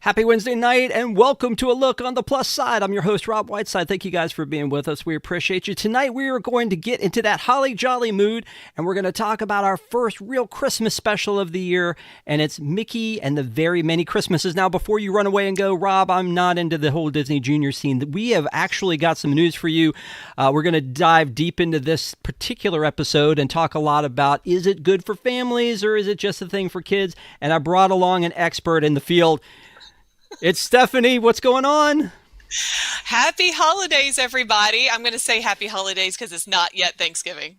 Happy Wednesday night and welcome to A Look on the Plus Side. I'm your host, Rob Whiteside. Thank you guys for being with us. We appreciate you. Tonight we are going to get into that holly jolly mood and we're going to talk about our first real Christmas special of the year, and it's Mickey and the Very Many Christmases. Now, before you run away and go, Rob, I'm not into the whole Disney Junior scene. We have actually got some news for you. We're going to dive deep into this particular episode and talk a lot about, is it good for families or is it just a thing for kids? And I brought along an expert in the field. It's Stephanie. What's going on? Happy holidays, everybody. I'm going to say happy holidays because it's not yet Thanksgiving.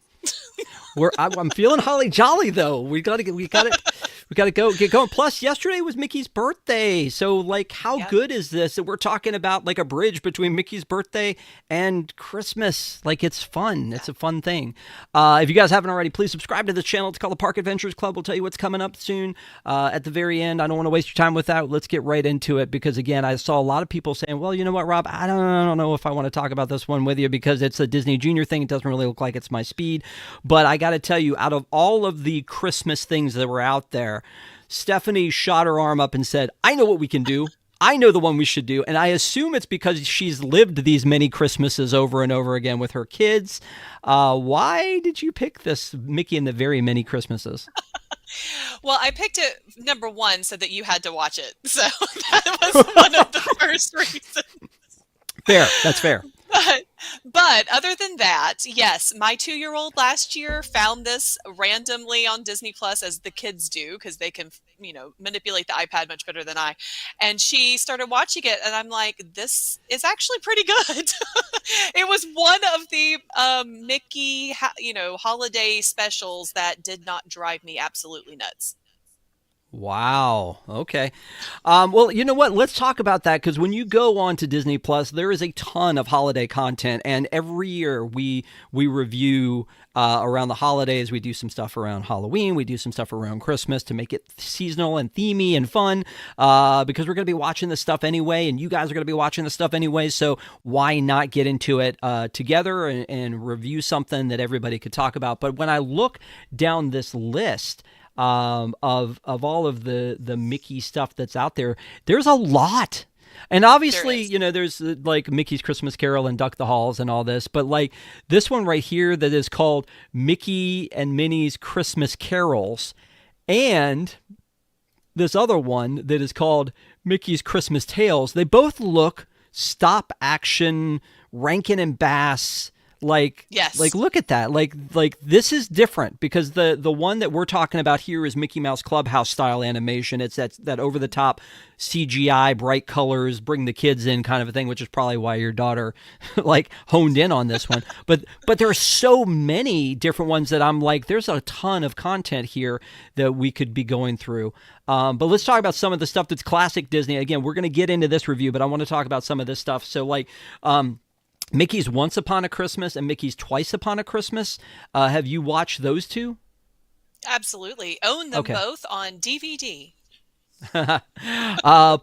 I'm feeling holly jolly though. We got to get going. Plus, yesterday was Mickey's birthday, so like, how good is this? That we're talking about like a bridge between Mickey's birthday and Christmas. Like, it's fun. It's a fun thing. If you guys haven't already, please subscribe to the channel. It's called the Park Adventures Club. We'll tell you what's coming up soon. At the very end, I don't want to waste your time with that. Let's get right into it because again, I saw a lot of people saying, "Well, you know what, Rob? I don't know if I want to talk about this one with you because it's a Disney Junior thing. It doesn't really look like it's my speed." But I got to tell you, out of all of the Christmas things that were out there, Stephanie shot her arm up and said, I know what we can do. I know the one we should do. And I assume it's because she's lived these many Christmases over and over again with her kids. Why did you pick this Mickey and the Very Many Christmases? Well, I picked it, number one, so that you had to watch it. So that was one of the first reasons. Fair. That's fair. But other than that, yes, my 2-year-old last year found this randomly on Disney Plus, as the kids do, because they can, manipulate the iPad much better than I. And she started watching it, and I'm like, this is actually pretty good. It was one of the Mickey, holiday specials that did not drive me absolutely nuts. Wow. Okay. Well, you know what? Let's talk about that because when you go on to Disney Plus, there is a ton of holiday content, and every year we review around the holidays. We do some stuff around Halloween. We do some stuff around Christmas to make it seasonal and themey and fun because we're going to be watching this stuff anyway, and you guys are going to be watching this stuff anyway. So why not get into it together and review something that everybody could talk about? But when I look down this list of all of the Mickey stuff that's out there, there's a lot. And obviously, there's like Mickey's Christmas Carol and Duck the Halls and all this, but like this one right here that is called Mickey and Minnie's Christmas Carols, and this other one that is called Mickey's Christmas Tales, they both look stop action, Rankin and Bass. Yes. Like look at that. Like this is different because the one that we're talking about here is Mickey Mouse Clubhouse style animation. It's that over the top CGI, bright colors, bring the kids in kind of a thing, which is probably why your daughter like honed in on this one. But there are so many different ones that I'm like, there's a ton of content here that we could be going through. But let's talk about some of the stuff that's classic Disney. Again, we're going to get into this review, but I want to talk about some of this stuff. So Mickey's Once Upon a Christmas and Mickey's Twice Upon a Christmas. Have you watched those two? Absolutely. Own them both on DVD.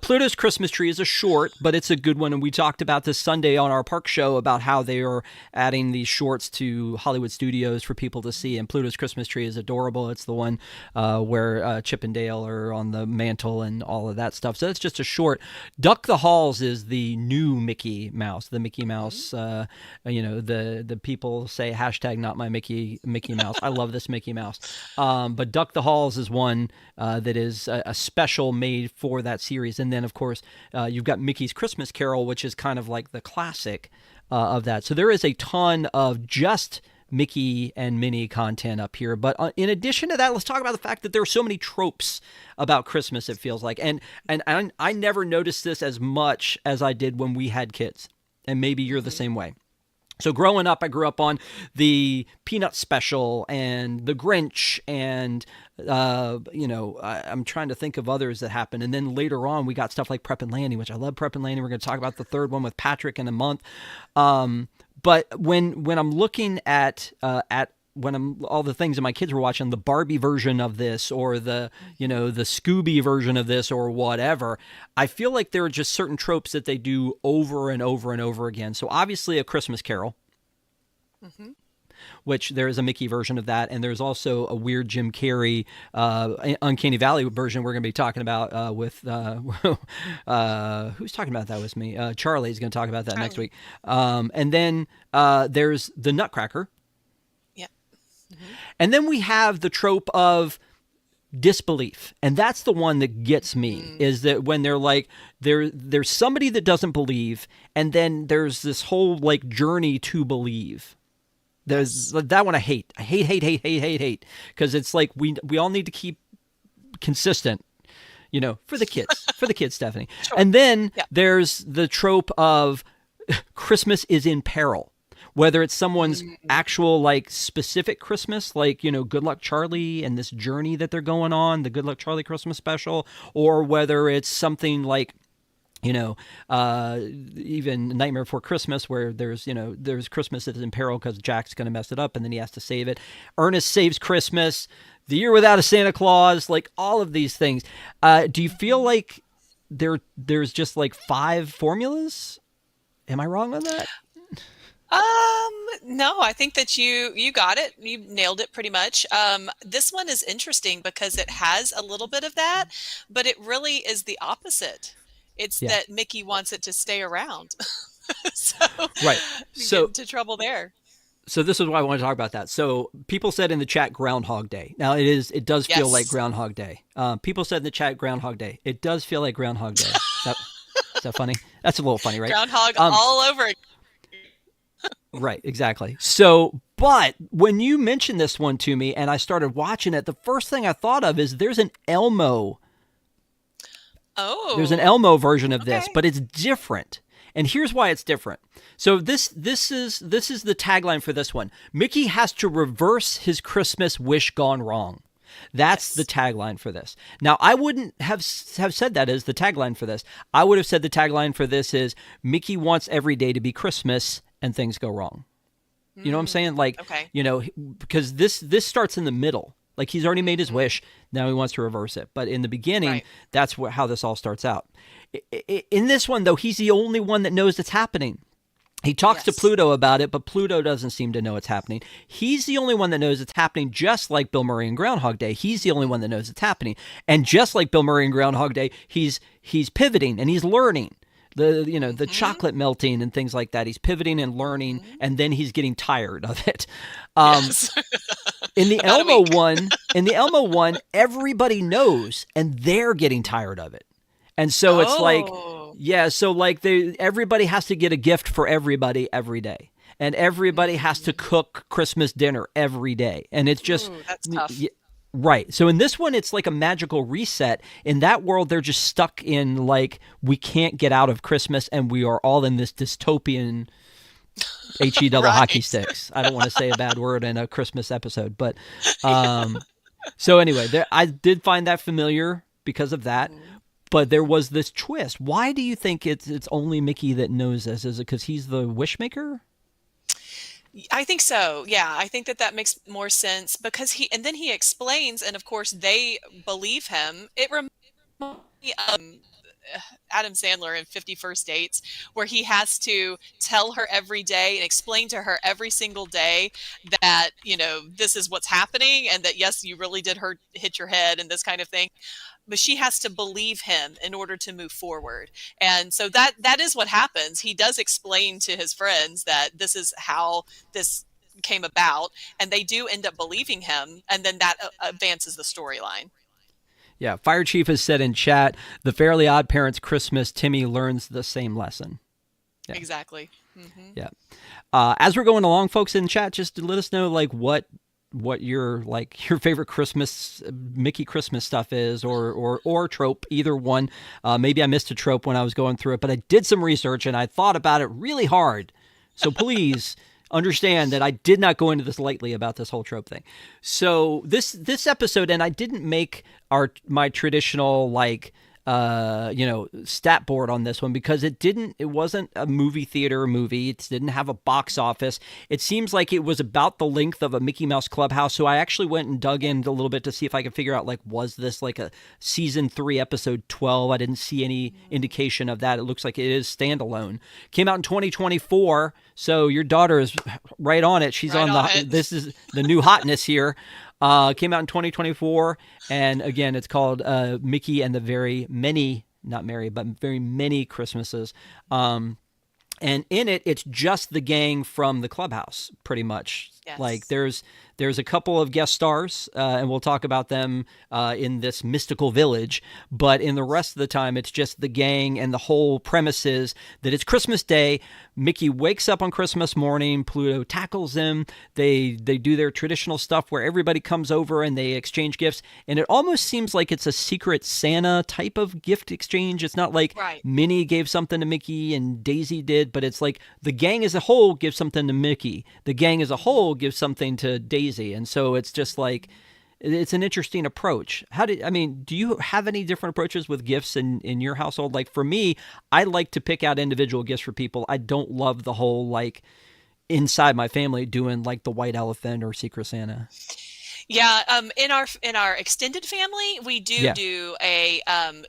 Pluto's Christmas Tree is a short, but it's a good one, and we talked about this Sunday on our park show about how they are adding these shorts to Hollywood Studios for people to see, and Pluto's Christmas Tree is adorable. It's the one where Chip and Dale are on the mantle and all of that stuff, so it's just a short. Duck the Halls is the new Mickey Mouse, the Mickey Mouse, the people say hashtag not my Mickey Mouse. I love this Mickey Mouse, but Duck the Halls is one that is a special made for that series. And then of course you've got Mickey's Christmas Carol, which is kind of like the classic of that. So there is a ton of just Mickey and Minnie content up here. But in addition to that, let's talk about the fact that there are so many tropes about Christmas, it feels like. And I never noticed this as much as I did when we had kids. And maybe you're the same way. So growing up, I grew up on the Peanut Special and the Grinch and, I'm trying to think of others that happened. And then later on, we got stuff like Prep and Landing, which I love Prep and Landing. We're going to talk about the third one with Patrick in a month. But when I'm looking at when I'm all the things that my kids were watching, the Barbie version of this or the Scooby version of this or whatever, I feel like there are just certain tropes that they do over and over and over again. So obviously A Christmas Carol. Mm-hmm. which there is a Mickey version of that, and there's also a weird Jim Carrey Uncanny Valley version we're going to be talking about with who's talking about that with me? Charlie's going to talk about that next week. And then there's the Nutcracker. Yeah. Mm-hmm. And then we have the trope of disbelief, and that's the one that gets me, is that when they're like there's somebody that doesn't believe, and then there's this whole like journey to believe. There's that one I hate because it's like we all need to keep consistent, for the kids, Stephanie. Sure. And then there's the trope of Christmas is in peril. Whether it's someone's actual like specific Christmas, like, Good Luck Charlie and this journey that they're going on, the Good Luck Charlie Christmas special, or whether it's something like, even Nightmare Before Christmas, where there's Christmas that is in peril because Jack's going to mess it up and then he has to save it. Ernest Saves Christmas, The Year Without a Santa Claus, like all of these things. Do you feel like there's just like 5 formulas? Am I wrong on that? No, I think that you got it. You nailed it pretty much. This one is interesting because it has a little bit of that, but it really is the opposite. It's that Mickey wants it to stay around. So right. you So get into trouble there. So this is why I want to talk about that. So people said in the chat Groundhog Day. Now it does feel like Groundhog Day. People said in the chat Groundhog Day. It does feel like Groundhog Day. Is that funny? That's a little funny, right? Groundhog all over. Right, exactly. So, but when you mentioned this one to me and I started watching it, the first thing I thought of is there's an Elmo. Oh. There's an Elmo version of this, but it's different. And here's why it's different. So this is the tagline for this one. Mickey has to reverse his Christmas wish gone wrong. That's the tagline for this. Now, I wouldn't have said that as the tagline for this. I would have said the tagline for this is Mickey wants every day to be Christmas and things go wrong. You know what I'm saying? Like, because this starts in the middle. Like he's already made his wish. Now he wants to reverse it. But in the beginning, that's how this all starts out. In this one, though, he's the only one that knows it's happening. He talks to Pluto about it, but Pluto doesn't seem to know it's happening. He's the only one that knows it's happening, just like Bill Murray in Groundhog Day. He's the only one that knows it's happening. And just like Bill Murray in Groundhog Day, he's pivoting and he's learning. The chocolate melting and things like that. He's pivoting and learning, and then he's getting tired of it. In the Elmo one, everybody knows, and they're getting tired of it. And so it's like, so like everybody has to get a gift for everybody every day. And everybody has to cook Christmas dinner every day. And it's just, that's tough. Right. So in this one, it's like a magical reset. In that world, they're just stuck in like, we can't get out of Christmas and we are all in this dystopian HE double hockey sticks. I don't want to say a bad word in a Christmas episode, but so anyway, I did find that familiar because of that. But there was this twist. Why do you think it's only Mickey that knows this? Is it because he's the wish maker? I think so. Yeah, I think that makes more sense because then he explains, and of course they believe him. It reminds me of Adam Sandler in 50 First Dates, where he has to tell her every day and explain to her every single day that, this is what's happening and that, yes, you really did hit your head and this kind of thing. But she has to believe him in order to move forward. And so that is what happens. He does explain to his friends that this is how this came about, and they do end up believing him, and then that advances the storyline. Yeah, Fire Chief has said in chat, the Fairly Odd Parents Christmas, Timmy learns the same lesson. Yeah. Exactly. Mm-hmm. Yeah. As we're going along, folks in chat, just let us know like what your favorite Christmas Mickey Christmas stuff is, or trope, either one. Maybe I missed a trope when I was going through it, but I did some research and I thought about it really hard. So please understand that I did not go into this lightly about this whole trope thing. So this episode, and I didn't make my traditional stat board on this one because it wasn't a movie theater movie. It didn't have a box office. It seems like it was about the length of a Mickey Mouse Clubhouse. So I actually went and dug in a little bit to see if I could figure out, like, was this like a season 3 episode 12? I didn't see any indication of that. It looks like it is standalone. Came out in 2024. So your daughter is right on it. She's Right on on it. this is the new hotness here. Came out in 2024, and again, it's called Mickey and the Very Many, not Merry, but Very Many Christmases. And in it, it's just the gang from the clubhouse, pretty much. Like Yes. there's a couple of guest stars, and we'll talk about them in this mystical village. But in the rest of the time, it's just the gang, and the whole premise is that it's Christmas Day. Mickey wakes up on Christmas morning. Pluto tackles him. They do their traditional stuff where everybody comes over and they exchange gifts. And it almost seems like it's a secret Santa type of gift exchange. It's not like Right. Minnie gave something to Mickey and Daisy did, but it's like the gang as a whole gives something to Mickey. The gang as a whole gives something to Daisy. And so it's just like, it's an interesting approach. Do you have any different approaches with gifts in your household? Like for me, I like to pick out individual gifts for people. I don't love the whole like inside my family doing like the white elephant or Secret Santa. Yeah, in our extended family, we do Yeah. do a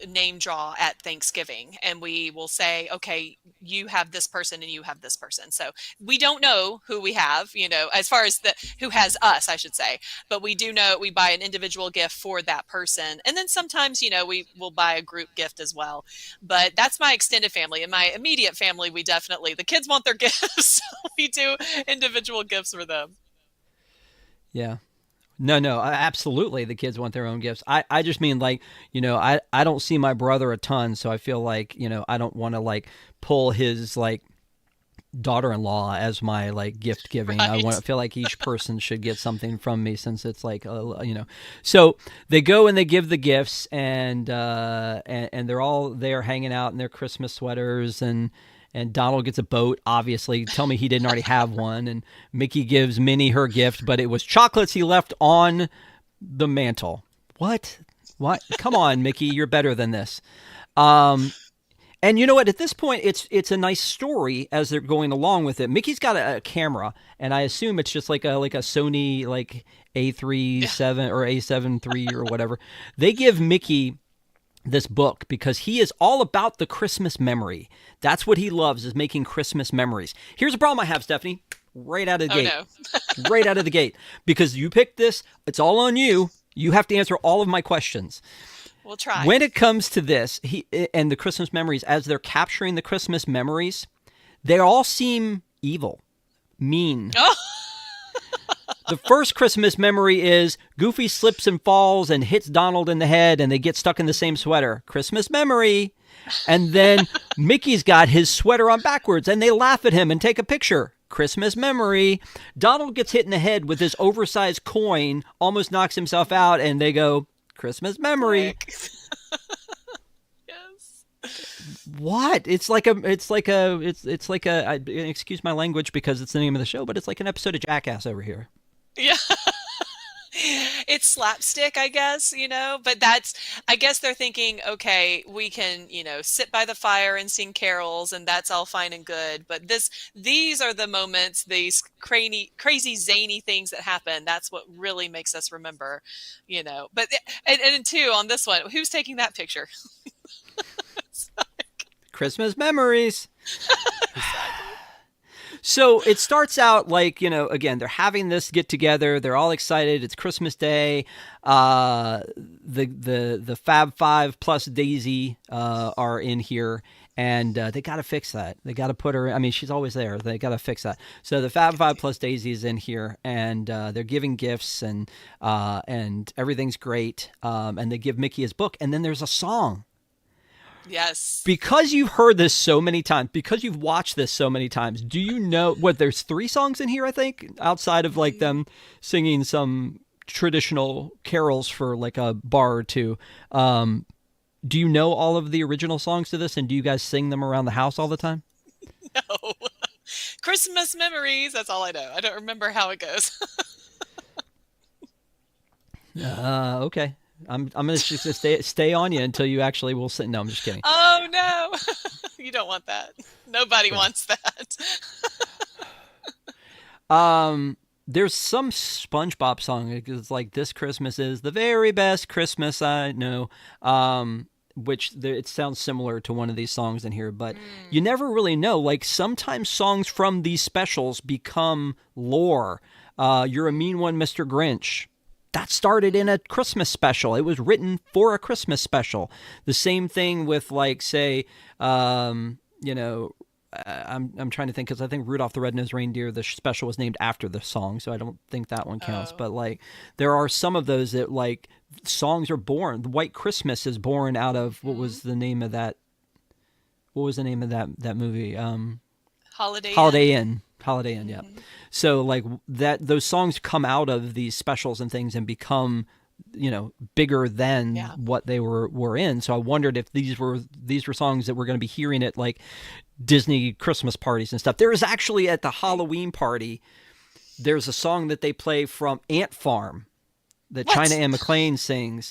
name draw at Thanksgiving, and we will say, okay, you have this person and you have this person. So we don't know who we have, as far as the who has us, I should say, but we do know we buy an individual gift for that person, and then sometimes, we will buy a group gift as well. But that's my extended family. In my immediate family, we definitely the kids want their gifts, so we do individual gifts for them. Yeah. No, absolutely. The kids want their own gifts. I just mean like, I don't see my brother a ton, so I feel like, I don't want to like pull his like daughter-in-law as my like gift giving. I Right. feel like each person should get something from me since it's like, So they go and they give the gifts, and they're all there hanging out in their Christmas sweaters, and Donald gets a boat, obviously. Tell me he didn't already have one. And Mickey gives Minnie her gift, but it was chocolates he left on the mantle. What? What? Come on, Mickey, you're better than this. And you know what? At this point, it's a nice story as they're going along with it. Mickey's got a camera, and I assume it's just like a Sony like A37 or A7 III or whatever. They give Mickey this book because he is all about the Christmas memory. That's what he loves, is making Christmas memories. Here's a problem I have, Stephanie, right out of the Oh gate. no. Right out of the gate. Because you picked this, it's all on you. You have to answer all of my questions. We'll try. When it comes to this, he and the Christmas memories, as they're capturing the Christmas memories, they all seem evil, mean. Oh, The first Christmas memory is Goofy slips and falls and hits Donald in the head, and they get stuck in the same sweater. Christmas memory. And then Mickey's got his sweater on backwards, and they laugh at him and take a picture. Christmas memory. Donald gets hit in the head with his oversized coin, almost knocks himself out, and they go, Christmas memory. Rick. Yes. What? Excuse my language because it's the name of the show, but it's like an episode of Jackass over here. Yeah. It's slapstick, I guess, but I guess they're thinking, okay, we can, sit by the fire and sing carols, and that's all fine and good. But these are the moments, these crazy, zany things that happen. That's what really makes us remember. But, and two, on this one, who's taking that picture? Christmas memories. Exactly. So it starts out like, again, they're having this get together. They're all excited. It's Christmas Day. The Fab Five plus Daisy are in here, and they got to fix that. They got to put her. I mean, she's always there. They got to fix that. So the Fab Five plus Daisy is in here, and they're giving gifts, and everything's great. And they give Mickey his book, and then there's a song. Yes. Because you've heard this so many times, because you've watched this so many times, do you know what? There's 3 songs in here, I think, outside of like them singing some traditional carols for like a bar or two. Do you know all of the original songs to this, and do you guys sing them around the house all the time? No. Christmas memories. That's all I know. I don't remember how it goes. Okay. I'm gonna just stay on you until you actually will sit. No, I'm just kidding. Oh no. You don't want that. Nobody Yeah. wants that. There's some SpongeBob song. It's like "This Christmas is the very best Christmas I know," which it sounds similar to one of these songs in here, but you never really know. Like sometimes songs from these specials become lore. "You're a Mean One, Mr. Grinch." That started in a Christmas special. It was written for a Christmas special. The same thing with like, say, you know, I'm trying to think because I think Rudolph the Red-Nosed Reindeer, the special was named after the song, so I don't think that one counts. Oh. But like, there are some of those that like songs are born. The White Christmas is born out of what was the name of that? What was the name of that movie? Holiday Holiday Inn. Inn. Holiday Inn. Yeah. So like that, those songs come out of these specials and things and become, bigger than Yeah. what they were in. So I wondered if these were songs that we're going to be hearing at like Disney Christmas parties and stuff. There is actually at the Halloween party, there's a song that they play from Ant Farm that What? China Anne McClain sings,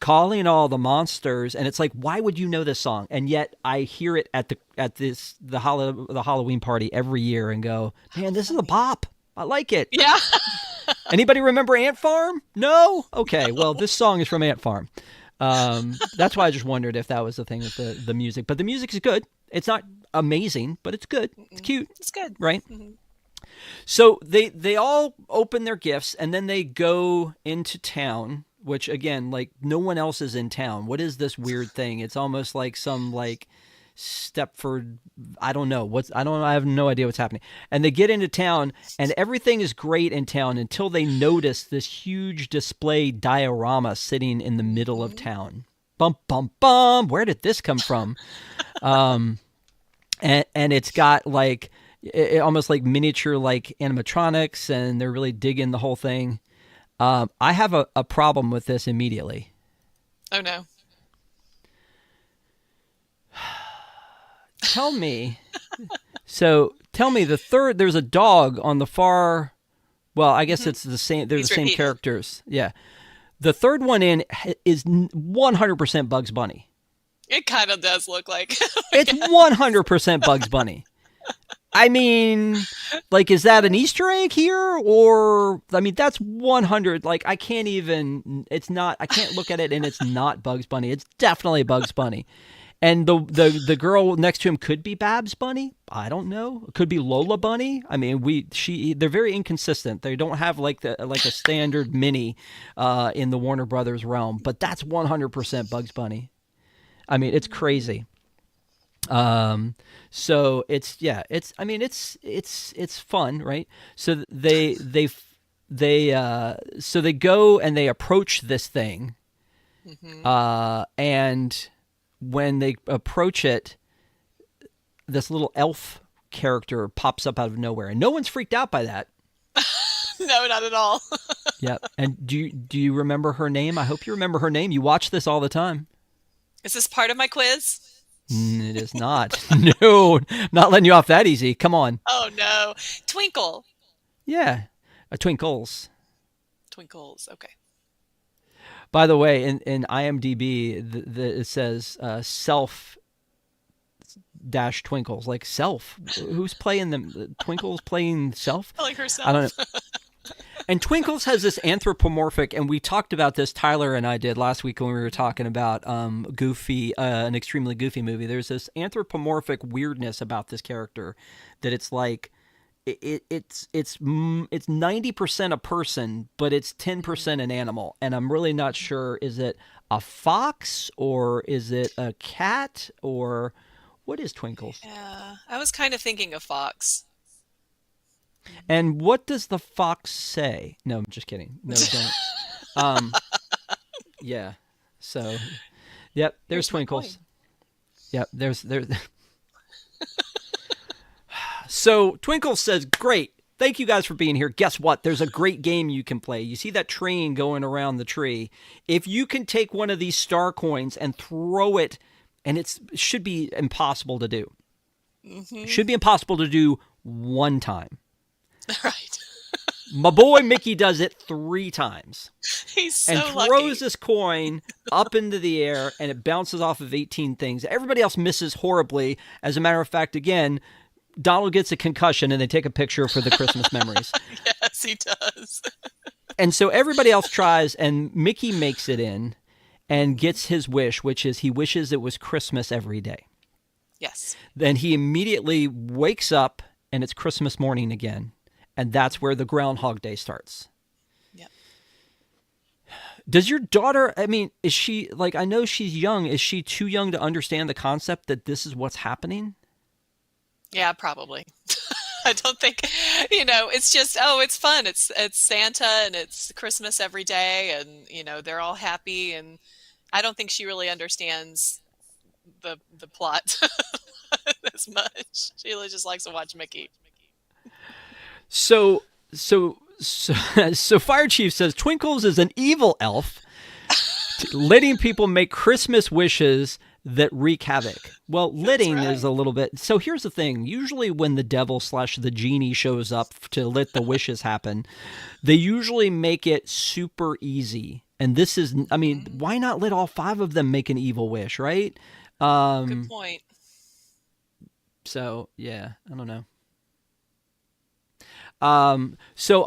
calling all the monsters, and it's like, why would you know this song? And yet I hear it at the Halloween party every year and go, man, this is a bop. I like it. Yeah. Anybody remember Ant Farm? No? Okay, well, this song is from Ant Farm. That's why I just wondered if that was the thing with the music. But the music is good. It's not amazing, but it's good. It's cute, It's good. right? So they all open their gifts and then they go into town, which again, like no one else is in town. What is this weird thing? It's almost like some like Stepford, I don't know. I have no idea what's happening. And they get into town and everything is great in town until they notice this huge display diorama sitting in the middle of town. Bum bum bum. Where did this come from? And it's got like almost like miniature like animatronics, and they're really digging the whole thing. I have a problem with this immediately. Oh no. Tell me there's a dog on the far, well, I guess it's the same, they're the same characters. Yeah. The third one in is 100% Bugs Bunny. It kind of does look like. It's 100% Bugs Bunny. I mean, like, is that an Easter egg here? Or, I mean, that's 100. Like, I can't look at it and it's not Bugs Bunny. It's definitely Bugs Bunny. And the girl next to him could be Babs Bunny. I don't know. It could be Lola Bunny. I mean, they're very inconsistent. They don't have like a standard Minnie in the Warner Brothers realm. But that's 100% Bugs Bunny. I mean, it's crazy. So it's fun, right? So they go and they approach this thing, and when they approach it, this little elf character pops up out of nowhere, and no one's freaked out by that. No, not at all. Yeah. And do you remember her name? I hope you remember her name. You watch this all the time. Is this part of my quiz? It is not. No, not letting you off that easy. Come on. Oh no. Twinkle. Yeah. Twinkles. Twinkles. Okay. By the way, in IMDb, it says self dash Twinkles, like self. Who's playing them? Twinkles playing self? Like herself. I don't know. And Twinkles has this anthropomorphic, and we talked about this, Tyler and I did last week when we were talking about Goofy, an extremely goofy movie. There's this anthropomorphic weirdness about this character that it's like it's 90% a person, but it's 10% an animal, and I'm really not sure, is it a fox or is it a cat or what is Twinkles? Yeah, I was kind of thinking of fox. And what does the fox say? No, I'm just kidding. No, don't. Yeah. So, yep. There's Twinkles. Yep. There's. So Twinkles says, "Great. Thank you guys for being here. Guess what? There's a great game you can play. You see that train going around the tree? If you can take one of these star coins and throw it, and it should be impossible to do. Should be impossible to do one time." Right. My boy Mickey does it 3 times He's and so throws lucky. this coin up into the air, and it bounces off of 18 things. Everybody else misses horribly. As a matter of fact, again, Donald gets a concussion, and they take a picture for the Christmas memories. Yes, he does. And so everybody else tries, and Mickey makes it in and Hmm. gets his wish, which is he wishes it was Christmas every day. Yes. Then he immediately wakes up, and it's Christmas morning again. And that's where the Groundhog Day starts. Yep. Does your daughter, I mean, is she, like, I know she's young. Is she too young to understand the concept that this is what's happening? Yeah, probably. I don't think, it's just, oh, it's fun. It's Santa and it's Christmas every day and, they're all happy and I don't think she really understands the plot as much. She really just likes to watch Mickey. So Fire Chief says Twinkles is an evil elf letting people make Christmas wishes that wreak havoc. Well, That's litting is right. a little bit. So here's the thing. Usually when the devil slash the genie shows up to let the wishes happen, they usually make it super easy. And this is, I mean, Hmm. why not let all 5 of them make an evil wish, right? Good Um, point. so yeah, I don't know. So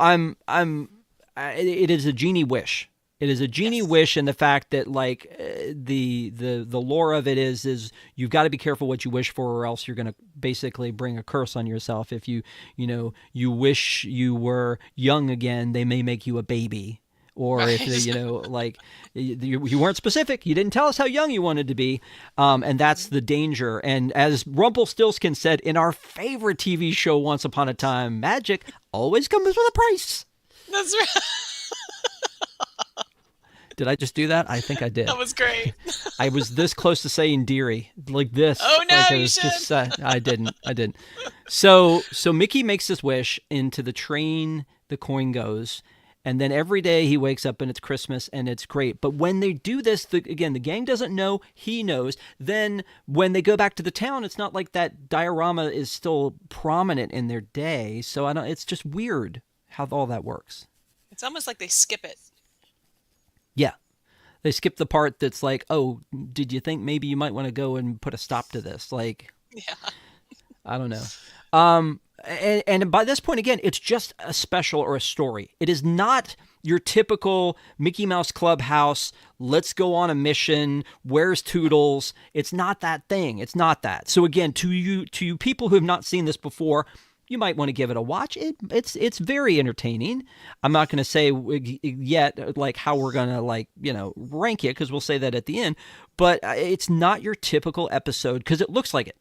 it is a genie wish. It is a genie Yes. wish, and the fact that like the lore of it is you've got to be careful what you wish for, or else you're going to basically bring a curse on yourself. If you wish you were young again, they may make you a baby. Or if Right. like you weren't specific, you didn't tell us how young you wanted to be, and that's the danger. And as Rumpelstiltskin said in our favorite TV show, Once Upon a Time, magic always comes with a price. That's right. Did I just do that? I think I did. That was great. I was this close to saying "dearie" like this. Oh Like no, I you was should. just. I didn't. I didn't. So Mickey makes this wish into the train. The coin goes, and then every day he wakes up and it's Christmas and it's great. But when they do this, again, the gang doesn't know. He knows. Then when they go back to the town, it's not like that diorama is still prominent in their day. So I don't. It's just weird how all that works. It's almost like they skip it. Yeah. They skip the part that's like, oh, did you think maybe you might want to go and put a stop to this? Like, Yeah. I don't know. And by this point, again, it's just a special or a story. It is not your typical Mickey Mouse Clubhouse, let's go on a mission, where's Toodles? It's not that thing. It's not that. So again, to you people who have not seen this before, you might want to give it a watch. It's very entertaining. I'm not going to say yet like how we're going to rank it because we'll say that at the end. But it's not your typical episode because it looks like it.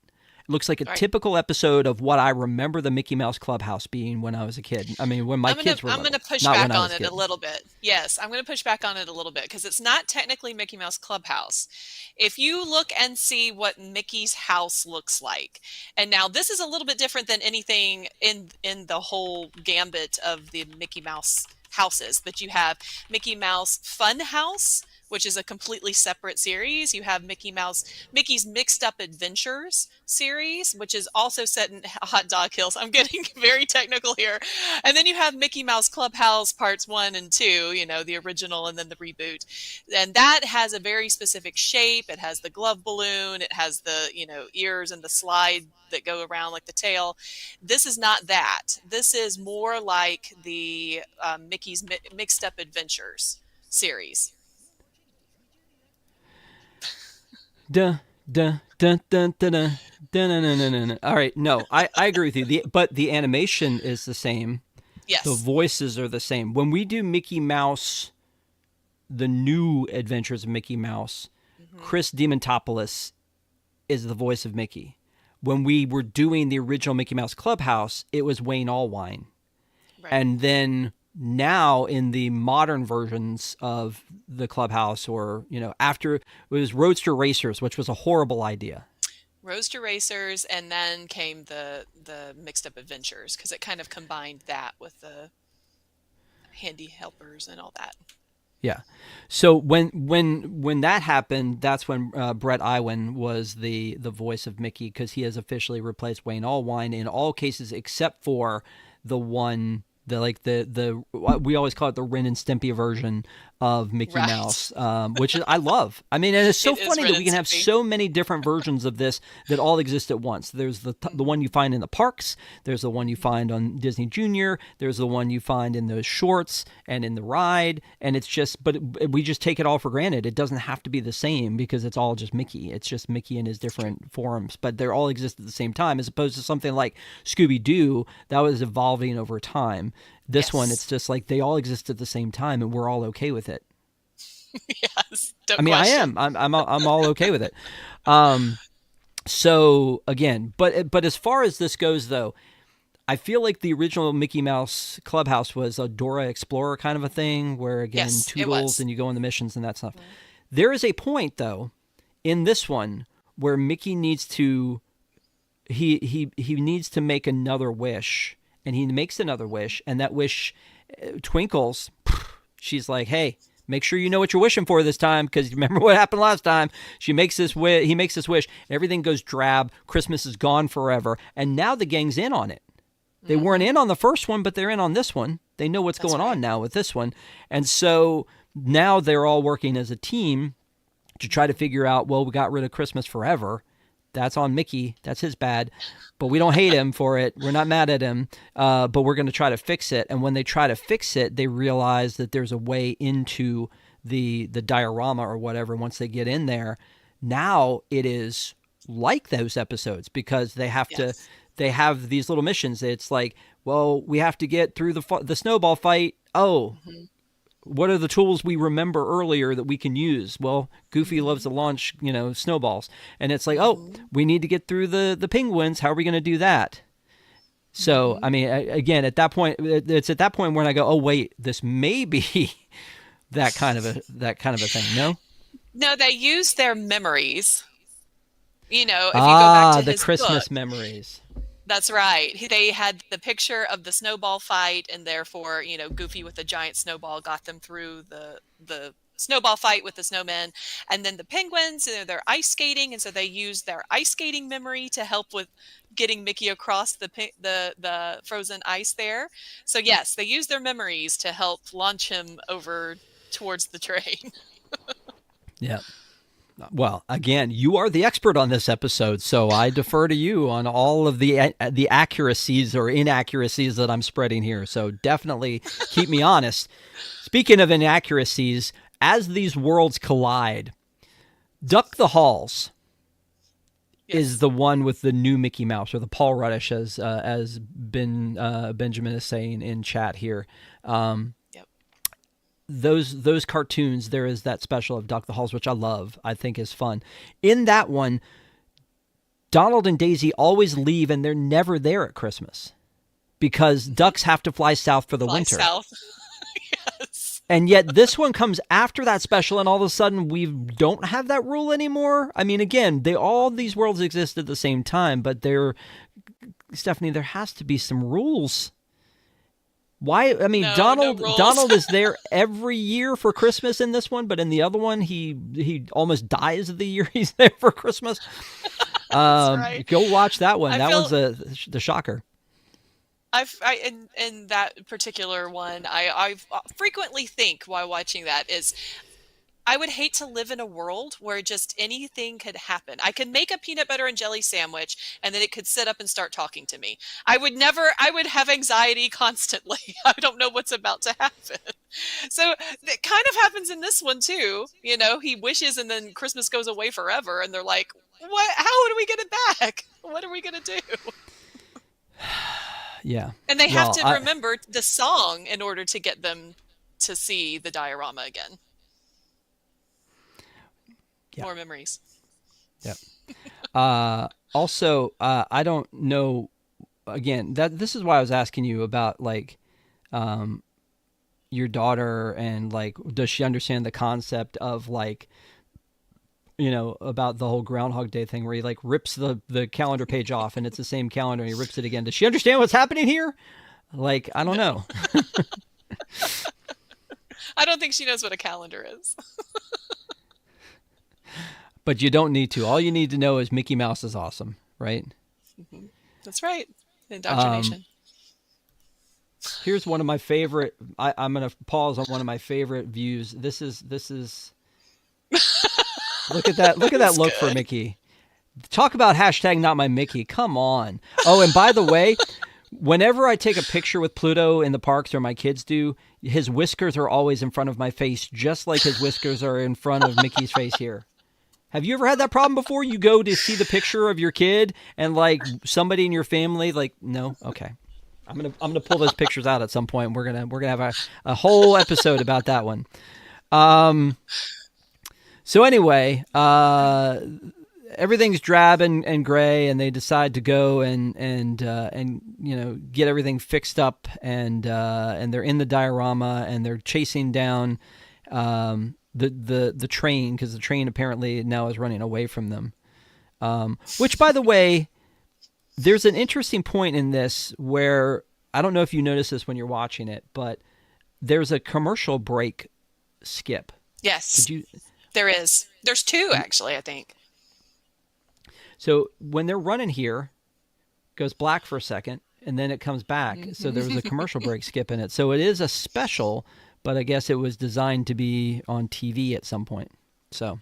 It looks like a Right. typical episode of what I remember the Mickey Mouse Clubhouse being when I was a kid. I mean, when my I'm gonna kids were I'm gonna little, push not when back I on was a it a kid. little bit. Yes, I'm gonna push back on it a little bit because it's not technically Mickey Mouse Clubhouse. If you look and see what Mickey's house looks like, and now this is a little bit different than anything in the whole gambit of the Mickey Mouse houses, but you have Mickey Mouse Fun House, which is a completely separate series. You have Mickey's Mixed Up Adventures series, which is also set in Hot Dog Hills. I'm getting very technical here. And then you have Mickey Mouse Clubhouse parts 1 and 2, the original and then the reboot. And that has a very specific shape. It has the glove balloon, it has the, ears and the slide that go around like the tail. This is not that. This is more like the Mickey's Mixed Up Adventures series. Dun, dun, dun, dun, dun, dun, dun, dun, dun, dun, dun. All right, no, I agree with you. But the animation is the same. The Yes. voices are the same. When we do Mickey Mouse, the new Adventures of Mickey Mouse, Hmm. Chris Demontopoulos is the voice of Mickey. When we were doing the original Mickey Mouse Clubhouse, it was Wayne Allwine. Right. And then now in the modern versions of the Clubhouse, or after it was Roadster Racers, which was a horrible idea. Roadster Racers, and then came the Mixed Up Adventures because it kind of combined that with the handy helpers and all that. Yeah. So when that happened, that's when Brett Iwan was the voice of Mickey, because he has officially replaced Wayne Allwine in all cases except for the one The we always call it the Ren and Stimpy version of Mickey Right. Mouse, which I love. I mean, and it's so It is funny Ren that we and can have Stimpy. so many different versions of this that all exist at once. There's the one you Hmm. find in the parks. There's the one you find on Disney Junior. There's the one you find in those shorts and in the ride. And it's just, but we just take it all for granted. It doesn't have to be the same because it's all just Mickey. It's just Mickey in his It's true. different forms, but they all exist at the same time, as opposed to something like Scooby Doo that was evolving over time. This one, it's Yes. just like they all exist at the same time, and we're all okay with it. Yes. I Don't mean, I question. am. I'm all okay with it. Um, so again, but as far as this goes, though, I feel like the original Mickey Mouse Clubhouse was a Dora Explorer kind of a thing, where again, Yes, it Toodles was. and you go on the missions and that stuff. Mhm. There is a point though in this one where Mickey needs to he needs to make another wish, and he makes another wish, and that wish twinkles. She's like, "Hey, make sure you know what you're wishing for this time, because remember what happened last time." She makes this wish. He makes this wish. And everything goes drab. Christmas is gone forever, and now the gang's in on it. They weren't Hmm. in on the first one, but they're in on this one. They know what's That's going on right. now with this one, and so now they're all working as a team to try to Hmm. figure out. Well, we got rid of Christmas forever. That's on Mickey. That's his bad. But we don't hate him for it. We're not mad at him. But we're going to try to fix it. And when they try to fix it, they realize that there's a way into the diorama or whatever. Once they get in there, now it is like those episodes, because Yes. they have these little missions. It's like, well, we have to get through the snowball fight. Oh, Hmm. what are the tools we remember earlier that we can use? Well, Goofy loves Hmm. to launch, snowballs. And it's like, oh, Hmm. we need to get through the penguins. How are we going to do that? So, Hmm. I mean, again, at that point, it's at that point when I go, oh, wait, this may be that kind of a thing. No? No, they use their memories. If you go back Ah, to the his book, Christmas memories. that's right. They had the picture of the snowball fight, and therefore, Goofy with the giant snowball got them through the snowball fight with the snowmen. And then the penguins, they're ice skating, and so they use their ice skating memory to help with getting Mickey across the frozen ice there. So yes, they use their memories to help launch him over towards the train. Yeah. Well, again, you are the expert on this episode, so I defer to you on all of the accuracies or inaccuracies that I'm spreading here. So definitely keep me honest. Speaking of inaccuracies, as these worlds collide, Duck the Halls is Yes. the one with the new Mickey Mouse, or the Paul Ruddish, as Benjamin is saying in chat here. Um, Yep. those cartoons, there is that special of Duck the Halls, which I love. I think is fun. In that one, Donald and Daisy always leave, and they're never there at Christmas because Hmm. ducks have to fly south for the Fly winter. south. Yes. And yet this one comes after that special, and all of a sudden we don't have that rule anymore. I mean, again, all these worlds exist at the same time, but Stephanie, there has to be some rules. Why? I mean, No, no rules. Donald is there every year for Christmas in this one, but in the other one, he almost dies the year he's there for Christmas. That's right. Go watch that one. I That one's feel the shocker. in that particular one, I frequently think while watching that is I would hate to live in a world where just anything could happen. I could make a peanut butter and jelly sandwich and then it could sit up and start talking to me. I would have anxiety constantly. I don't know what's about to happen. So it kind of happens in this one too. He wishes and then Christmas goes away forever and they're like, what? How do we get it back? What are we going to do? Yeah. And they have Well, to remember the song in order to get them to see the diorama again. yeah. More memories. Yeah. Also, I don't know. Again, that this is why I was asking you about like your daughter, and like, does she understand the concept of like, about the whole Groundhog Day thing, where he like rips the calendar page off and it's the same calendar and he rips it again. Does she understand what's happening here? Like, I don't No, know. I don't think she knows what a calendar is. But you don't need to. All you need to know is Mickey Mouse is awesome, right? Mhm. That's right. Um, Indoctrination. Here's one of my favorite. I'm gonna pause on one of my favorite views. This is. Look at that! Look at that It's look for good. Mickey. Talk about hashtag not my Mickey. Come on. Oh, and by the way, whenever I take a picture with Pluto in the parks, or my kids do, his whiskers are always in front of my face, just like his whiskers are in front of Mickey's face here. Have you ever had that problem before? You go to see the picture of your kid and like somebody in your family, like, no? Okay. I'm gonna pull those pictures out at some point. We're gonna have a whole episode about that one. Um so anyway, everything's drab and gray, and they decide to go and get everything fixed up, and they're in the diorama, and they're chasing down the train, because the train apparently now is running away from them. Which, by the way, there's an interesting point in this where I don't know if you notice this when you're watching it, but there's a commercial break skip. Yes, Did you? there is. There's two, actually, I think. So when they're running here, it goes black for a second, and then it comes back. So there was a commercial break skip in it. So it is a special, but I guess it was designed to be on TV at some point. So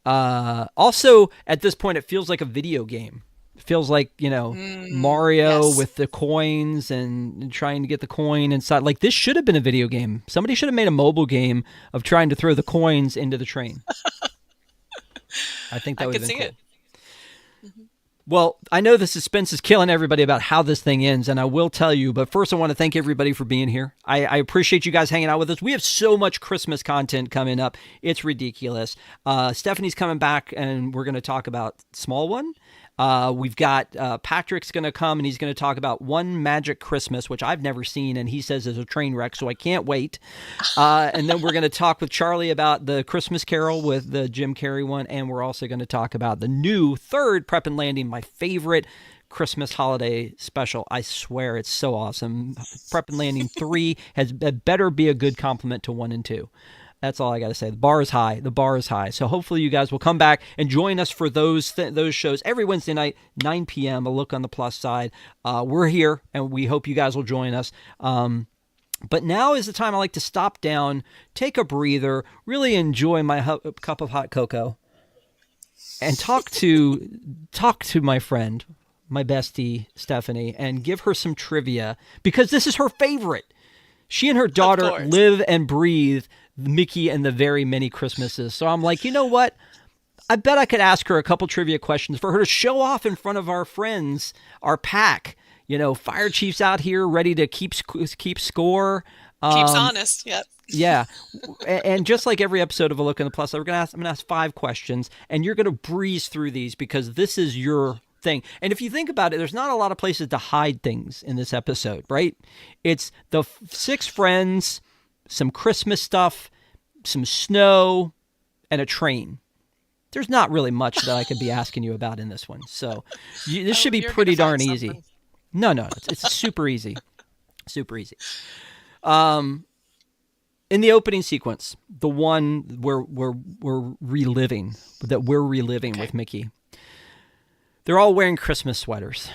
also at this point, it feels like a video game. It feels like, Mario Yes. with the coins and trying to get the coin inside. Like, this should have been a video game. Somebody should have made a mobile game of trying to throw the coins into the train. I think that I would could have been see cool. it. Well, I know the suspense is killing everybody about how this thing ends, and I will tell you, but first I want to thank everybody for being here. I appreciate you guys hanging out with us. We have so much Christmas content coming up. It's ridiculous. Stephanie's coming back, and we're going to talk about Small One. We've got Patrick's going to come, and he's going to talk about One Magic Christmas, which I've never seen, and he says is a train wreck, so I can't wait. And then we're going to talk with Charlie about the Christmas Carol with the Jim Carrey one, and we're also going to talk about the new third Prep and Landing, my favorite Christmas holiday special. I swear it's so awesome. Prep and Landing 3 has better be a good compliment to 1 and 2. That's all I got to say. The bar is high. The bar is high. So hopefully you guys will come back and join us for those shows every Wednesday night, 9 p.m. A look on the plus side. We're here, and we hope you guys will join us. But now is the time I like to stop down, take a breather, really enjoy my cup of hot cocoa, and talk to my friend, my bestie, Stephanie, and give her some trivia, because this is her favorite. She and her daughter live and breathe Mickey and the Very Many Christmases. So I'm like, you know what? I bet I could ask her a couple trivia questions for her to show off in front of our friends, our pack. Fire chief's out here ready to keep score. Keeps honest. Yep. Yeah. And just like every episode of A Look in the Plus, I'm going to ask 5 questions, and you're going to breeze through these because this is your thing. And if you think about it, there's not a lot of places to hide things in this episode, right? It's the 6 friends, some Christmas stuff, some snow, and a train. There's not really much that I could be asking you about in this one. So this should be pretty darn easy. No, it's super easy. Super easy. In the opening sequence, the one we're reliving with Mickey, they're all wearing Christmas sweaters.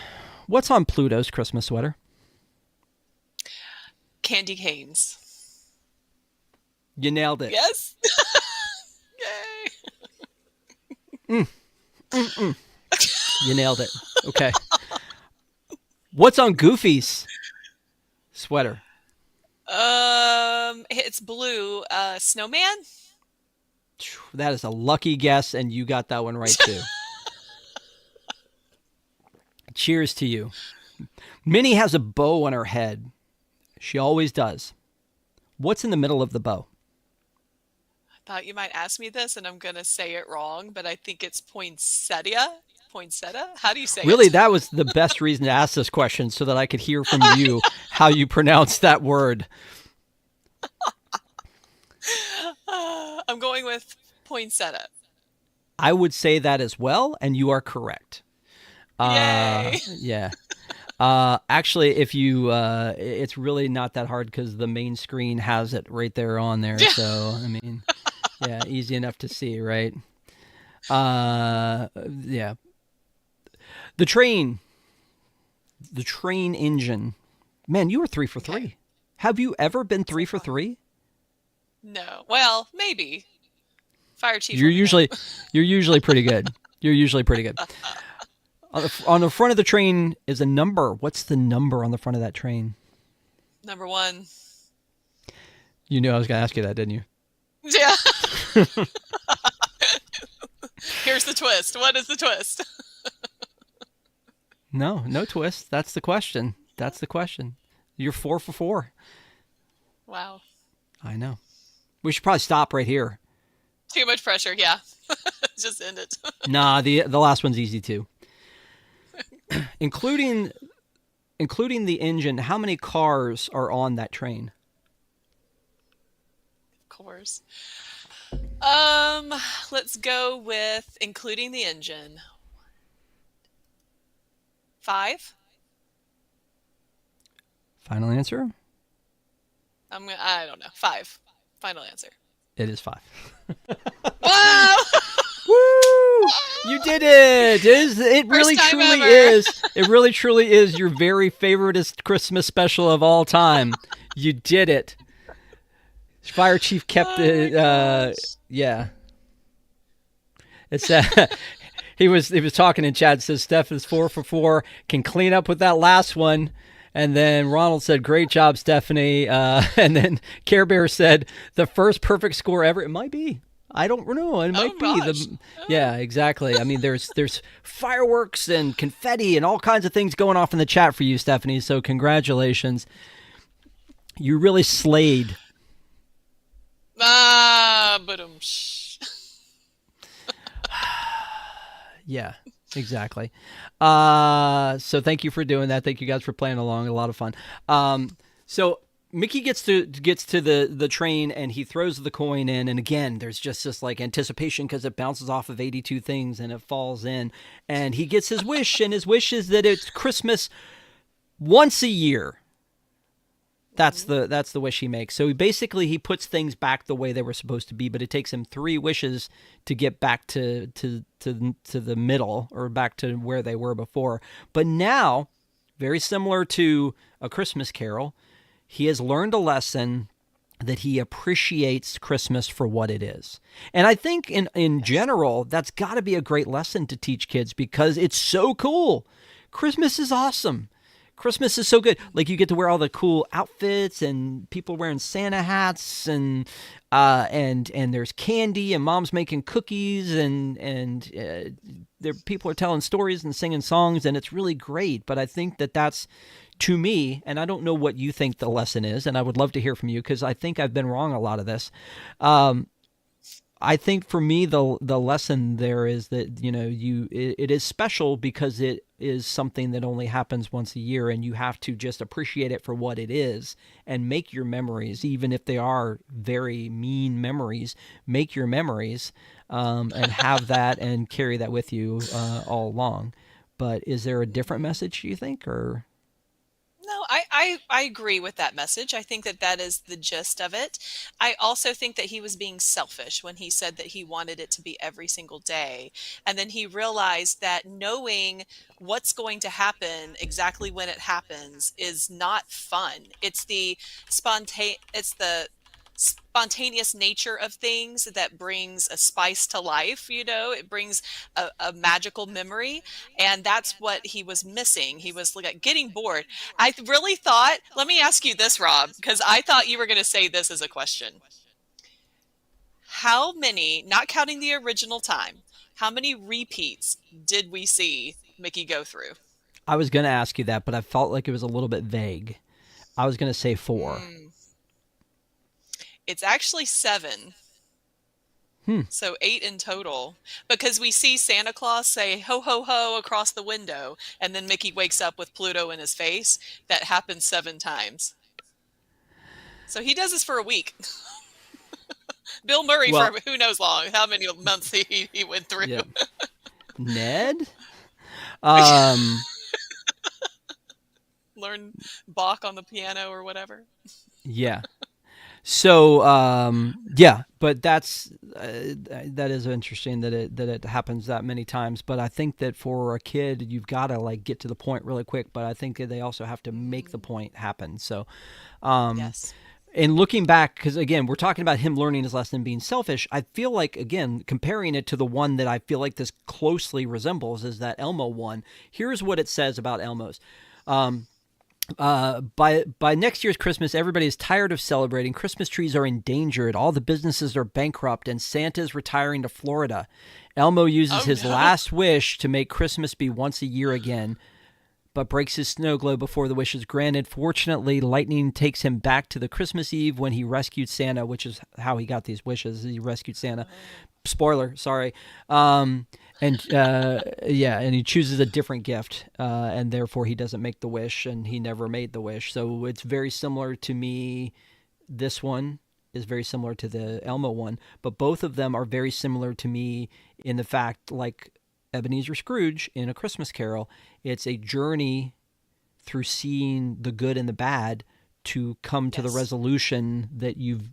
What's on Pluto's Christmas sweater? Candy canes. You nailed it. Yes. Yay. You nailed it. Okay. What's on Goofy's sweater? It's blue. Snowman. That is a lucky guess, and you got that one right too. Cheers to you. Minnie has a bow on her head. She always does. What's in the middle of the bow? I thought you might ask me this, and I'm going to say it wrong, but I think it's poinsettia. Poinsettia? How do you say Really, it? that was the best reason to ask this question, so that I could hear from you how you pronounce that word. I'm going with poinsettia. I would say that as well, and you are correct. Yay! Yeah. Actually, if you, it's really not that hard because the main screen has it right there on there. So, I mean, yeah, easy enough to see, right? Yeah. The train engine Man, you were 3 for Okay. 3. Have you ever been So 3 for far. 3? No. Well, maybe. Fire chief, You're let me know. usually you're usually pretty good. You're usually pretty good. On the front of the train is a number. What's the number on the front of that train? Number one. You knew I was going to ask you that, didn't you? Yeah. Here's the twist. What is the twist? No, no twist. That's the question. That's the question. You're 4 for 4. Wow. I know. We should probably stop right here. Too much pressure. Yeah. Just end it. Nah, the last one's easy too. including including the engine, how many cars are on that train? Of course. Um, let's go with including the engine. Five? Final answer? I don't know. Five. Final answer. It is 5. Wow! Woo! You did it. It First really time truly ever. is. It really truly is your very favoriteest Christmas special of all time. You did it. Fire Chief kept Oh my it. gosh. Yeah. It's he was talking in chat. Says Steph is 4 for 4. Can clean up with that last one. And then Ronald said, "Great job, Stephanie." And then Care Bear said, "The first perfect score ever." It might be. I don't know. It Oh might be gosh. the. Oh. Yeah, exactly. I mean, there's fireworks and confetti and all kinds of things going off in the chat for you, Stephanie. So congratulations. You really slayed. But Yeah, exactly. So thank you for doing that. Thank you guys for playing along. A lot of fun. So Mickey gets to the train and he throws the coin in, and again, there's just this like anticipation because it bounces off of 82 things and it falls in, and he gets his wish, and his wish is that it's Christmas once a year. That's the wish he makes. So he puts things back the way they were supposed to be, but it takes him 3 wishes to get back to the middle, or back to where they were before. But now, very similar to A Christmas Carol, he has learned a lesson that he appreciates Christmas for what it is. And I think in general, that's got to be a great lesson to teach kids because it's so cool. Christmas is awesome. Christmas is so good. Like, you get to wear all the cool outfits and people wearing Santa hats, and there's candy, and mom's making cookies, and there people are telling stories and singing songs, and it's really great. But I think that's, to me, and I don't know what you think the lesson is, and I would love to hear from you because I think I've been wrong a lot of this. I think for me the lesson there is that it is special because it is something that only happens once a year, and you have to just appreciate it for what it is and make your memories, even if they are very mean memories. Make your memories, and have that and carry that with you all along. But is there a different message, do you think, or? no, I agree with that message. I think that that is the gist of it. I also think that he was being selfish when he said that he wanted it to be every single day. And then he realized that knowing what's going to happen exactly when it happens is not fun. It's the spontaneous nature of things that brings a spice to life. It brings a magical memory, and that's what he was missing. He was like getting bored. I really thought, let me ask you this, Rob, because I thought you were going to say this as a question. How many, not counting the original time, how many repeats did we see Mickey go through? I was going to ask you that, but I felt like it was a little bit vague. I was going to say 4. Mm, it's actually 7. Hmm. So 8 in total, because we see Santa Claus say ho ho ho across the window, and then Mickey wakes up with Pluto in his face. That happens 7 times. So he does this for a week. Bill Murray for Well, who knows long, how many months he went through. yeah. Ned? Um, Learn Bach on the piano or whatever. yeah. So yeah, but that is interesting that it happens that many times. But I think that for a kid, you've got to like get to the point really quick. But I think that they also have to make the Mm, point happen. So um, yes. and looking back, because again, we're talking about him learning his lesson and being selfish. I feel like, again, comparing it to the one that I feel like this closely resembles is that Elmo one. Here's what it says about Elmo's. Um, by next year's Christmas, everybody is tired of celebrating. Christmas trees are endangered. All the businesses are bankrupt, and Santa's retiring to Florida. Elmo uses Oh his no. last wish to make Christmas be once a year again, but breaks his snow globe before the wish is granted. Fortunately, lightning takes him back to the Christmas Eve when he rescued Santa, which is how he got these wishes. He rescued Santa. Oh. Spoiler, sorry. Um, and yeah, and he chooses a different gift, and therefore he doesn't make the wish, and he never made the wish. So it's very similar to me. This one is very similar to the Elmo one, but both of them are very similar to me in the fact, like Ebenezer Scrooge in A Christmas Carol, it's a journey through seeing the good and the bad to come to the Yes. resolution that you've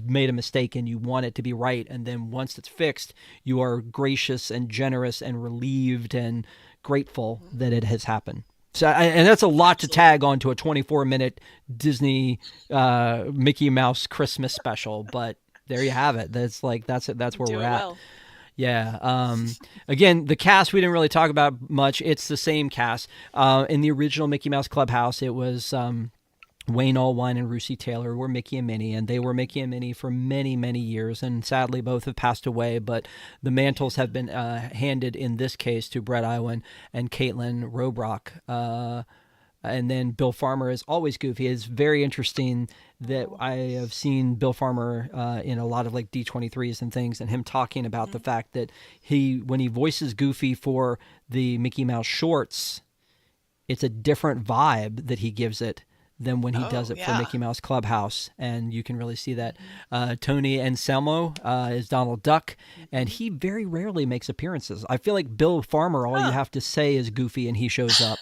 made a mistake and you want it to be right, and then once it's fixed, you are gracious and generous and relieved and grateful that it has happened. So, and that's a lot to tag Absolutely. onto a 24-minute Disney Mickey Mouse Christmas special, but there you have it. That's like that's it. That's where Do we're it at. well. Yeah. Again, the cast we didn't really talk about much. It's the same cast. In the original Mickey Mouse Clubhouse, it was Wayne Allwine and Russi Taylor were Mickey and Minnie, and they were Mickey and Minnie for many, many years. And sadly, both have passed away. But the mantles have been handed in this case to Brett Iwan and Caitlin Robrock. And then Bill Farmer is always goofy. It's very interesting that Oh. I have seen Bill Farmer in a lot of like D23s and things, and him talking about the Mhm. fact that when he voices Goofy for the Mickey Mouse shorts, it's a different vibe that he gives it than when he does Oh, it for yeah. Mickey Mouse Clubhouse, and you can really see that. Mhm. Tony Anselmo is Donald Duck, and Mhm. he very rarely makes appearances. I feel like Bill Farmer, all you Huh. have to say is Goofy, and he shows up.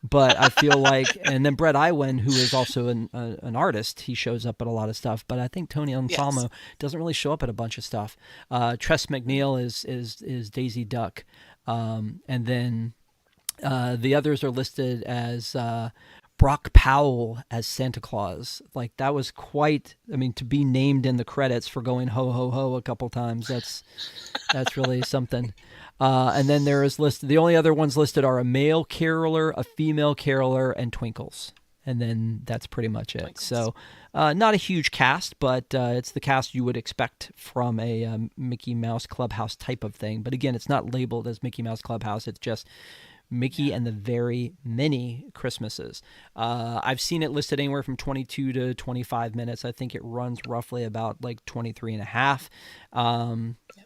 But I feel like, and then Brett Iwan, who is also an artist, he shows up at a lot of stuff. But I think Tony Yes. Anselmo doesn't really show up at a bunch of stuff. Tress Mhm. McNeil is Daisy Duck, and then the others are listed as Brock Powell as Santa Claus. Like that was quite. I mean, to be named in the credits for going ho ho ho a couple times. That's really something. And then there is listed. The only other ones listed are a male caroler, a female caroler, and Twinkles. And then that's pretty much it. Twinkles. So, not a huge cast, but it's the cast you would expect from a Mickey Mouse Clubhouse type of thing. But again, it's not labeled as Mickey Mouse Clubhouse. It's just Mickey Yeah. and the Very Many Christmases. I've seen it listed anywhere from 22 to 25 minutes. I think it runs roughly about like 23 and a half. Um, Yep.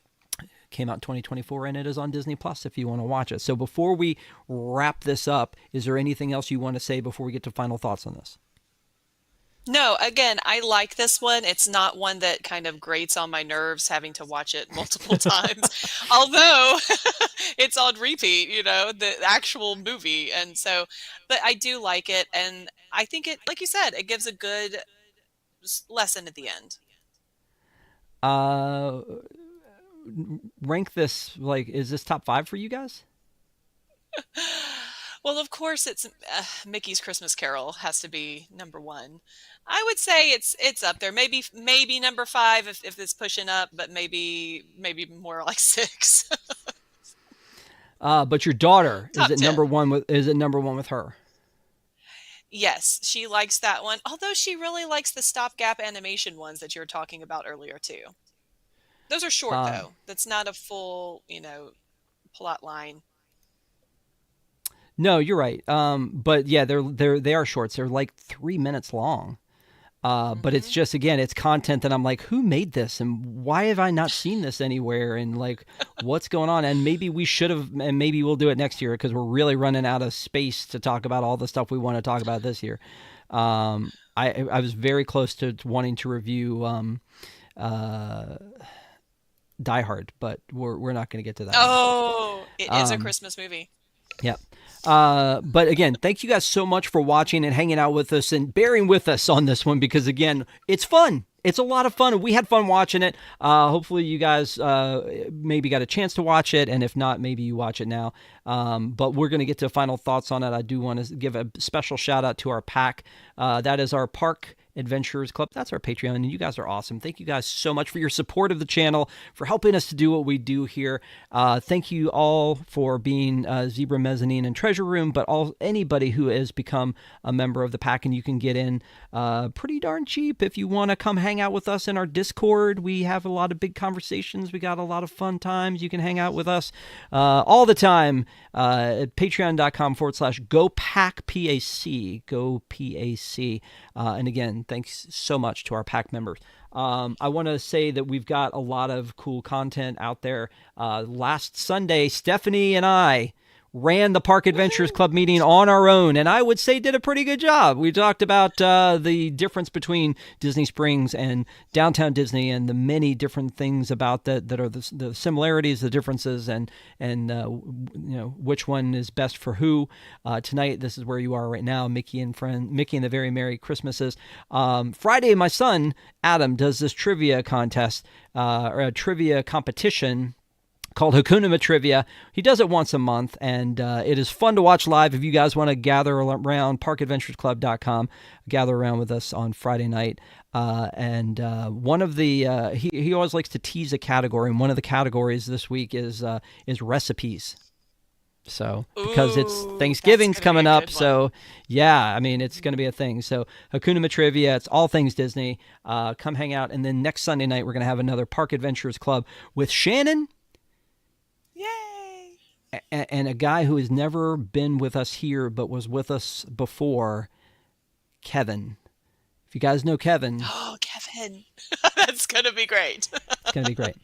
Came out in 2024 and it is on Disney Plus if you want to watch it. So before we wrap this up, is there anything else you want to say before we get to final thoughts on this? No, again, I like this one. It's not one that kind of grates on my nerves having to watch it multiple times. Although it's on repeat, the actual movie. And so, but I do like it. And I think it, like you said, it gives a good lesson at the end. Uh, Rank this, like, is this top five for you guys? Well, of course, it's Mickey's Christmas Carol has to be number one. I would say it's up there. Maybe number five if it's pushing up, but maybe more like six. But your daughter, is Top it number 10. one with, is it number one with her? Yes, she likes that one. Although she really likes the stopgap animation ones that you were talking about earlier too. Those are short Uh, though. That's not a full, plot line. no, you're right. But yeah, they are shorts. They're like 3 minutes long. But it's Hmm. just, again, it's content that I'm like, who made this and why have I not seen this anywhere? And like, what's going on? And maybe we should have, and maybe we'll do it next year because we're really running out of space to talk about all the stuff we want to talk about this year. I was very close to wanting to review uh, Die Hard, but we're not going to get to that one. Oh, it is a Um, Christmas movie. yeah. But again, thank you guys so much for watching and hanging out with us and bearing with us on this one because again, it's fun. It's a lot of fun. We had fun watching it. Hopefully, you guys maybe got a chance to watch it, and if not, maybe you watch it now. But we're going to get to final thoughts on it. I do want to give a special shout out to our pack. That is our Park Adventurers Club. That's our Patreon, and you guys are awesome. Thank you guys so much for your support of the channel, for helping us to do what we do here. Thank you all for being Zebra Mezzanine and Treasure Room, but anybody who has become a member of the pack, and you can get in pretty darn cheap if you want to come hang out with us in our Discord. We have a lot of big conversations. We got a lot of fun times. You can hang out with us all the time at patreon.com/GoPackPAC. GoPAC. And again, thanks so much to our pack members. I want to say that we've got a lot of cool content out there. Last Sunday, Stephanie and I ran the Park Adventures Club meeting on our own, and I would say did a pretty good job. We talked about the difference between Disney Springs and Downtown Disney, and the many different things about that are the similarities, the differences, and which one is best for who. Tonight, this is where you are right now, Mickey and the Very Merry Christmases. Friday, my son Adam does this trivia contest or a trivia competition called Hakuna Trivia. He does it once a month, and it is fun to watch live. If you guys want to gather around, parkadventuresclub.com, gather around with us on Friday night. And one of the he always likes to tease a category, and one of the categories this week is recipes. So because it's Thanksgiving's coming up, so yeah, I mean it's going to be a thing. So Hakuna Trivia, it's all things Disney. Come hang out, and then next Sunday night we're going to have another Park Adventures Club with Shannon. Yay! And a guy who has never been with us here but was with us before, Kevin. If you guys know Kevin. Oh, Kevin. That's going to be great. It's going to be great.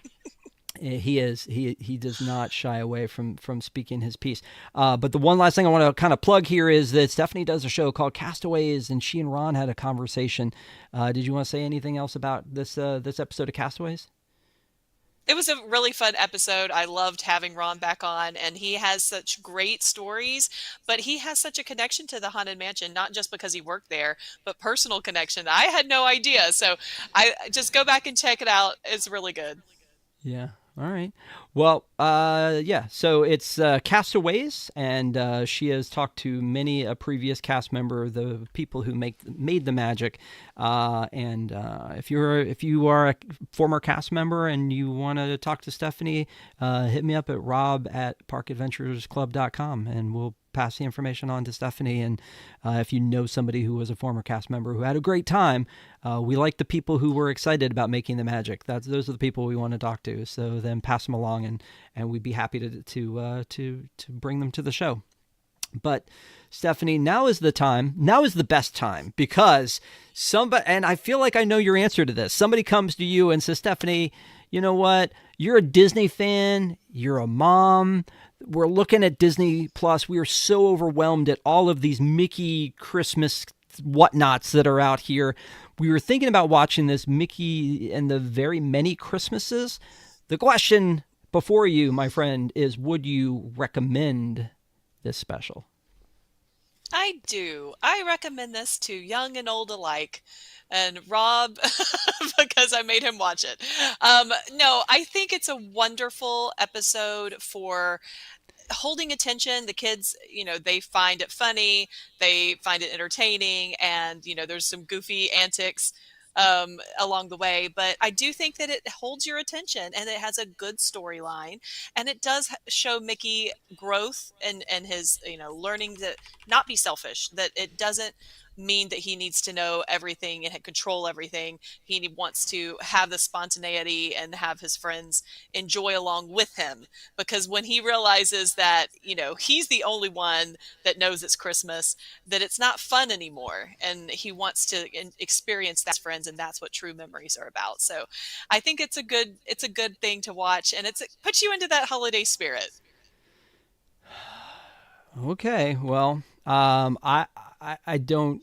He does not shy away from speaking his piece. But the one last thing I want to kind of plug here is that Stephanie does a show called Castaways, and she and Ron had a conversation. Did you want to say anything else about this episode of Castaways? It was a really fun episode. I loved having Ron back on, and he has such great stories, but he has such a connection to the Haunted Mansion, not just because he worked there, but personal connection. I had no idea. So I just go back and check it out. It's really good. Yeah. All right. Well, yeah. So it's Castaways, and she has talked to many a previous cast member, the people who made the magic. And if you are a former cast member and you want to talk to Stephanie, hit me up at rob@parkadventuresclub.com, and we'll pass the information on to Stephanie. And if you know somebody who was a former cast member who had a great time, we like the people who were excited about making the magic. Those are the people we want to talk to. So then pass them along, and we'd be happy to bring them to the show. But Stephanie, now is the time. Now is the best time, because and I feel like I know your answer to this. Somebody comes to you and says, Stephanie, you know what? You're a Disney fan. You're a mom. We're looking at Disney Plus. We are so overwhelmed at all of these Mickey Christmas whatnots that are out here. We were thinking about watching this Mickey and the Very Many Christmases. The question before you, my friend, is would you recommend this special? I do. I recommend this to young and old alike. And Rob, because I made him watch it. No, I think it's a wonderful episode for holding attention. The kids, they find it funny, they find it entertaining, and there's some goofy antics along the way, but I do think that it holds your attention, and it has a good storyline, and it does show Mickey growth and his learning to not be selfish, that it doesn't mean that he needs to know everything and control everything. He wants to have the spontaneity and have his friends enjoy along with him, because when he realizes that he's the only one that knows it's Christmas, that it's not fun anymore, and he wants to experience that with friends, and that's what true memories are about. So I think it's a good thing to watch, and it puts you into that holiday spirit. Okay, well, I don't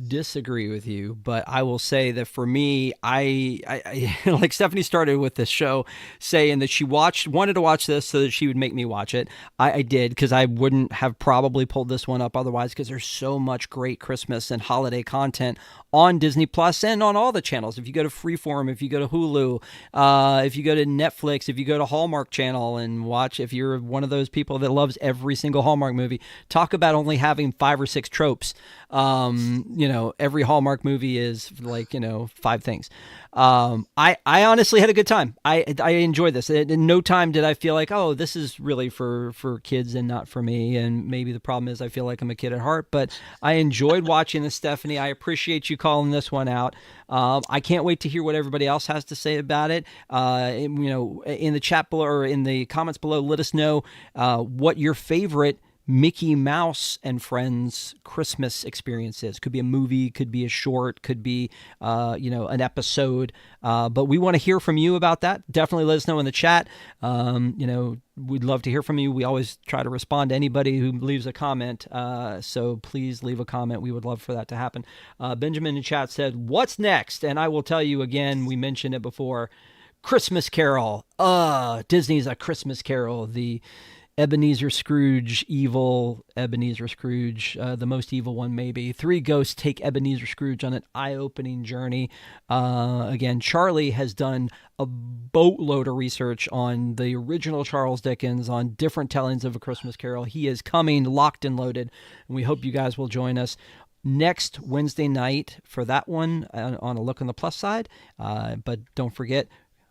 disagree with you, but I will say that for me, like Stephanie started with this show saying that she wanted to watch this so that she would make me watch it. I did, because I wouldn't have probably pulled this one up otherwise, because there's so much great Christmas and holiday content on Disney Plus and on all the channels. If you go to Freeform, if you go to Hulu, if you go to Netflix, if you go to Hallmark Channel and watch, if you're one of those people that loves every single Hallmark movie, talk about only having 5 or 6 tropes. Every Hallmark movie is like, 5 things. I honestly had a good time. I enjoyed this. In no time did I feel like, oh, this is really for kids and not for me. And maybe the problem is I feel like I'm a kid at heart, but I enjoyed watching this, Stephanie. I appreciate you calling this one out. I can't wait to hear what everybody else has to say about it. In the chat below, or in the comments below, let us know what your favorite Mickey Mouse and Friends Christmas experiences. Could be a movie, could be a short, could be an episode. But we want to hear from you about that. Definitely let us know in the chat. We'd love to hear from you. We always try to respond to anybody who leaves a comment. So please leave a comment. We would love for that to happen. Benjamin in chat said, "What's next?" And I will tell you again, we mentioned it before. Christmas Carol. Disney's A Christmas Carol. The Ebenezer Scrooge, evil Ebenezer Scrooge, the most evil one maybe. 3 ghosts take Ebenezer Scrooge on an eye-opening journey. Again, Charlie has done a boatload of research on the original Charles Dickens, on different tellings of A Christmas Carol. He is coming locked and loaded, and we hope you guys will join us next Wednesday night for that one on A Look on the Plus Side. But don't forget,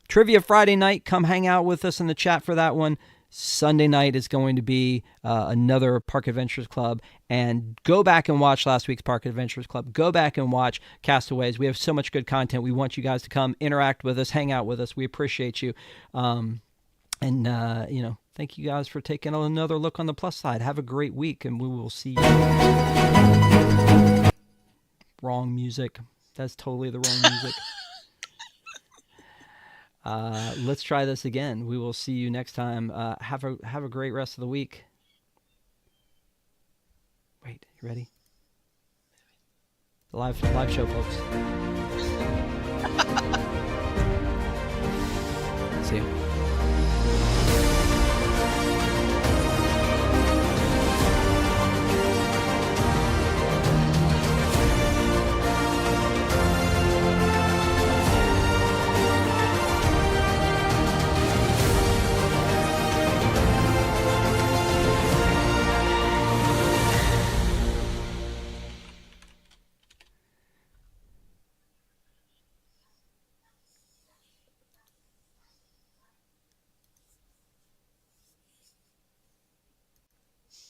Trivia Friday night. Come hang out with us in the chat for that one. Sunday night is going to be another Park Adventures Club. And go back and watch last week's Park Adventures Club. Go back and watch Castaways. We have so much good content. We want you guys to come interact with us, hang out with us. We appreciate you. Thank you guys for taking another look on the plus side. Have a great week, and we will see you. Wrong music. That's totally the wrong music. Let's try this again. We will see you next time. Have a great rest of the week. Wait, you ready? The live show, folks. See you.